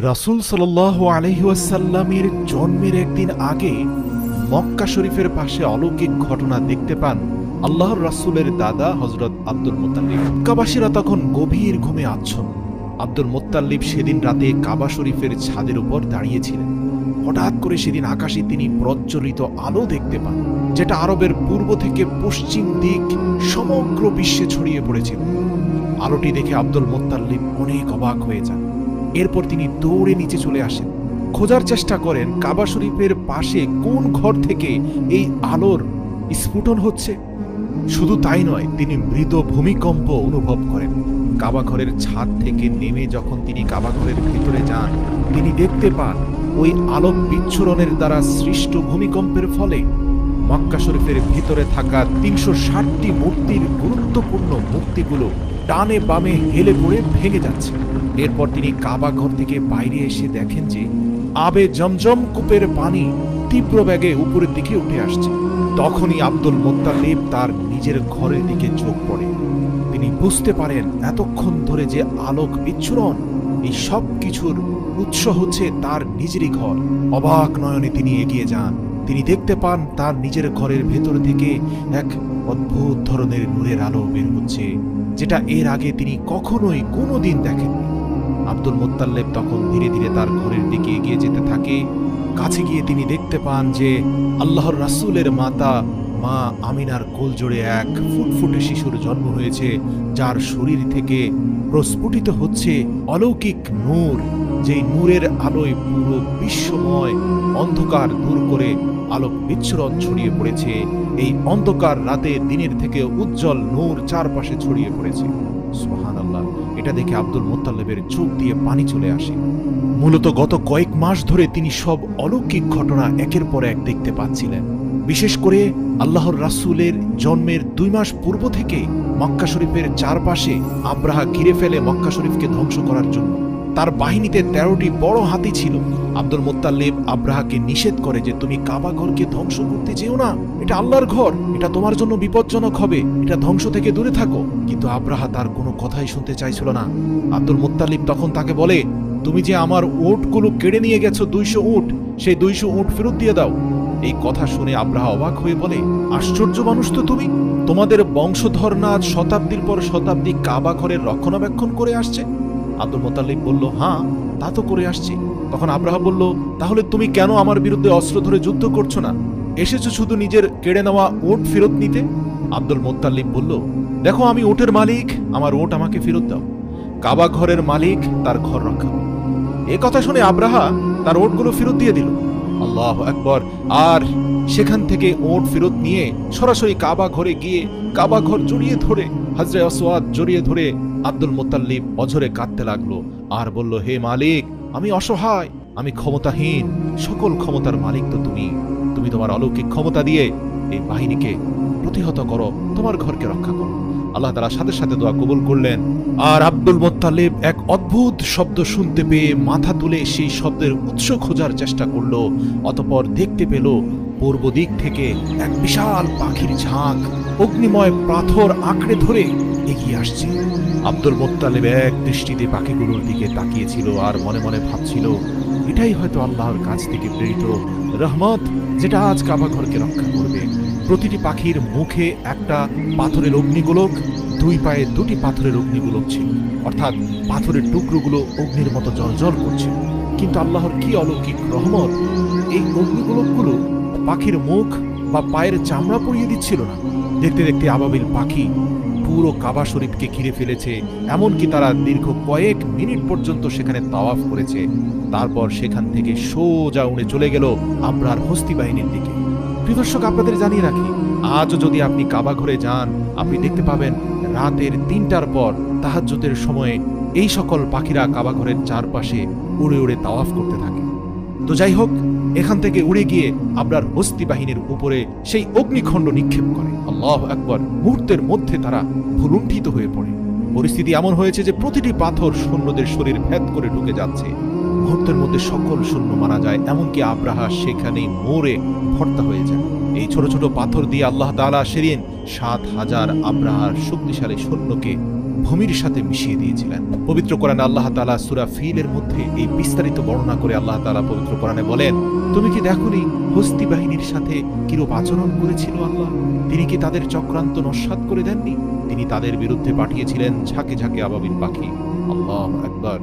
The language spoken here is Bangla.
রাসূল সাল্লাল্লাহু আলাইহি ওয়াসাল্লামের জন্মের একদিন আগে মক্কা শরীফের পাশে অলৌকিক ঘটনা দেখতে পান আল্লাহর রাসূলের দাদা হযরত আব্দুল মুত্তালিব। মক্কাবাসীরা তখন গভীর ঘুমে আচ্ছন্ন। আব্দুল মুত্তালিব সেদিন রাতে কাবা শরীফের ছাদের উপর দাঁড়িয়েছিলেন। হঠাৎ করে সেদিন আকাশে তিনি প্রজ্বলিত আলো দেখতে পান, যেটা আরবের পূর্ব থেকে পশ্চিম দিক সমগ্র বিশ্বে ছড়িয়ে পড়েছিল। আলোটি দেখে আব্দুল মুত্তালিব অনেক অবাক হয়ে যান। এরপর তিনি দৌড়ে নিচে চলে আসেন, খোঁজার চেষ্টা করেন কাবা শরীফের পাশে কোন ঘর থেকে এই আলোর স্ফুটন হচ্ছে। শুধু তাই নয়, তিনি মৃদু ভূমিকম্প অনুভব করেন। কাবা ঘরের ছাদ থেকে নেমে যখন তিনি কাবা ঘরের ভিতরে যান, তিনি দেখতে পান ওই আলোক বিচ্ছুরণের দ্বারা সৃষ্ট ভূমিকম্পের ফলে মক্কা শরীফের ভিতরে থাকা ৩৬০টি মূর্তির গুরুত্বপূর্ণ মূর্তিগুলো ডানে বামে হেলে পড়ে ভেঙে যাচ্ছে। এরপর তিনি কাবা ঘর থেকে বাইরে এসে দেখেন যে আবে জমজম কূপের পানি তীব্র বেগে উপরের দিকে উঠে আসছে। তখনই আব্দুল মুত্তালিব তার নিজের ঘরের দিকে চোখ পড়ে। তিনি বুঝতে পারেন এতক্ষণ ধরে যে আলোক বিচ্ছুরণ, এই সব কিছুর উৎস হচ্ছে তার নিজেরই ঘর। অবাক নয়নে তিনি এগিয়ে যান। তিনি দেখতে পান তার নিজের ঘরের ভেতর থেকে এক অদ্ভুত ধরনের নূরের আলো বের হচ্ছে, যেটা এর আগে তিনি কখনোই কোনোদিন দেখেননি। আব্দুল মুত্তালিব তখন ধীরে ধীরে তার ঘরের দিকে এগিয়ে যেতে থাকে। কাছে গিয়ে তিনি দেখতে পান যে আল্লাহর রাসূলের মাতা মা আমিনার কোল জোড়ে এক ফুটফুটে শিশুর জন্ম হয়েছে, যার শরীর থেকে প্রস্ফুটিত হচ্ছে অলৌকিক নূর, যেই নূরের আলোয় পুরো বিশ্বময় অন্ধকার দূর করে আলোক বিচ্ছুরণ ছড়িয়ে পড়েছে। এই অন্ধকার রাতে দিনের থেকে উজ্জ্বল নূর চারপাশে ছড়িয়ে পড়েছে। সুবহানাল্লাহ! এটা দেখে আব্দুল মুত্তালিবের চোখ দিয়ে পানি চলে আসে। মূলত গত কয়েক মাস ধরে তিনি সব অলৌকিক ঘটনা একের পর এক দেখতে পাচ্ছিলেন। বিশেষ করে আল্লাহর রাসূলের জন্মের ২ মাস পূর্ব থেকে মক্কা শরীফের চারপাশে আব্রাহা ঘিরে ফেলে মক্কা শরীফকে ধ্বংস করার জন্য। তার বাহিনীতে ১৩টি বড় হাতি ছিল। আব্দুল মুত্তালিব আব্রাহাকে নিষেধ করে যে তুমি কাবা ঘরকে ধ্বংস করতে যেও না, এটা আল্লাহর ঘর, এটা তোমার জন্য বিপজ্জনক হবে, এটা ধ্বংস থেকে দূরে থাকো। কিন্তু আব্রাহা তার কোনো কথাই শুনতে চাইছিল না। আব্দুল মুত্তালিব তখন তাকে বলে, তুমি যে আমার উটগুলো কেড়ে নিয়ে গেছো ২০০ উট, সেই ২০০ উট ফেরত দিয়ে দাও। এই কথা শুনে আব্রাহা অবাক হয়ে বলে, আশ্চর্য মানুষ তো তুমি! তোমাদের বংশধর না আজ শতাব্দীর পর শতাব্দী কাবা ঘরের রক্ষণাবেক্ষণ করে আসছে? আব্দুল মুত্তালিব বলল, হ্যাঁ, তা তো করে আসছি। তখন আব্রাহা বলল, তাহলে তুমি কেন আমার বিরুদ্ধে অস্ত্র ধরে যুদ্ধ করছো না? এসেছো শুধু নিজের কেড়ে নেওয়া উট ফেরত নিতে? আব্দুল মুত্তালিব বলল, দেখো, আমি উটের মালিক, আমার উট আমাকে ফেরত দাও। কাবা ঘরের মালিক তার ঘর রক্ষা করবে। এ কথা শুনে আব্রাহা তার উটগুলো ফেরত দিয়ে দিল। আল্লাহু আকবার! আর সেখান থেকে উট ফেরত নিয়ে সরাসরি কাবা ঘরে গিয়ে কাবা ঘর জড়িয়ে ধরে, হজরে আসওয়াদ জড়িয়ে ধরে আব্দুল মুত্তালিব অঝরে কাঁদতে লাগলো আর বলল, হে মালিক, আমি অসহায়, আমি ক্ষমতাহীন, সকল ক্ষমতার মালিক তো তুমি। তুমি তোমার অলৌকিক ক্ষমতা দিয়ে এই বাহিনীকে প্রতিহত করো, তোমার ঘরকে রক্ষা করো। আল্লাহ তাআলা সাথে সাথে দোয়া কবুল করলেন। আর আব্দুল মুত্তালিব এক অদ্ভুত শব্দ শুনতে পেয়ে মাথা তুলে সেই শব্দের উৎস খোঁজার চেষ্টা করলো। অতঃপর দেখতে পেল পূর্ব দিক থেকে এক বিশাল পাখির ঝাঁক অগ্নিময় পাথর আঁকড়ে ধরে এগিয়ে আসছে। আব্দুল মুত্তালিব এক দৃষ্টিতে পাখিগুলোর দিকে তাকিয়েছিল আর মনে মনে ভাবছিল, এটাই হয়তো আল্লাহর কাছ থেকে প্রেরিত রহমত, যেটা আজ কাবা ঘরকে রক্ষা করবে। প্রতিটি পাখির মুখে একটা পাথরের অগ্নিগোলক, 2 পায়ে 2টি পাথরের অগ্নিগোলক ছিল, অর্থাৎ পাথরের টুকরোগুলো অগ্নির মতো জ্বলজ্বল করছে। কিন্তু আল্লাহর কি অলৌকিক রহমত, এই অগ্নিগোলকগুলো পাখির মুখ বা পায়ের চামড়া পরিয়ে দিচ্ছিল না। দেখতে দেখতে আবাবিল পাখি পুরো কাবা শরীফকে ঘিরে ফেলেছে। এমনকি তারা দীর্ঘ কয়েক মিনিট পর্যন্ত সেখানে তাওয়াফ করেছে। তারপর সেখান থেকে সোজা উড়ে চলে গেল আব্রাহার হস্তি বাহিনীর দিকে। প্রিয় দর্শক, আপনাদের জানিয়ে রাখি, আজও যদি আপনি কাবা ঘরে যান, আপনি দেখতে পাবেন রাতের ৩টার পর তাহাজ্জুদের সময়ে এই সকল পাখিরা কাবা ঘরের চারপাশে উড়ে উড়ে তাওয়াফ করতে থাকে। তো যাই হোক, এখান থেকে উড়ে গিয়ে আব্রাহার হস্তি বাহিনীর উপরে সেই অগ্নিখণ্ড নিক্ষেপ করে। আল্লাহু আকবার! মুহূর্তের মধ্যে তারা ভুলুণ্ঠিত হয়ে পড়ে। পরিস্থিতি এমন হয়েছে যে প্রতিটি পাথর সৈন্যদের শরীর ভেদ করে ঢুকে যাচ্ছে। মুহূর্তের মধ্যে সকল সৈন্য মারা যায়, এমনকি আব্রাহা সেখানেই মরে ভর্তা হয়ে যায়। এই ছোট ছোট পাথর দিয়ে আল্লাহ তাআলা সেদিন ৭,০০০ আব্রাহার শক্তিশালী সৈন্যকে ভূমির সাথে মিশিয়ে দিয়েছিলেন। পবিত্র কোরআনে আল্লাহ তাআলা সূরা ফিলের মধ্যে এই বিস্তারিত বর্ণনা করে আল্লাহ তাআলা পবিত্র কোরআনে বলেন, তুমি কি দেখোনি হস্তি বাহিনীর সাথে কিরূপ আচরণ করেছিল আল্লাহ? তিনি কি তাদের চক্রান্ত নস্যাৎ করে দেননি? তিনি তাদের বিরুদ্ধে পাঠিয়েছিলেন ঝাঁকে ঝাঁকে আবাবিল পাখি। আল্লাহু আকবার।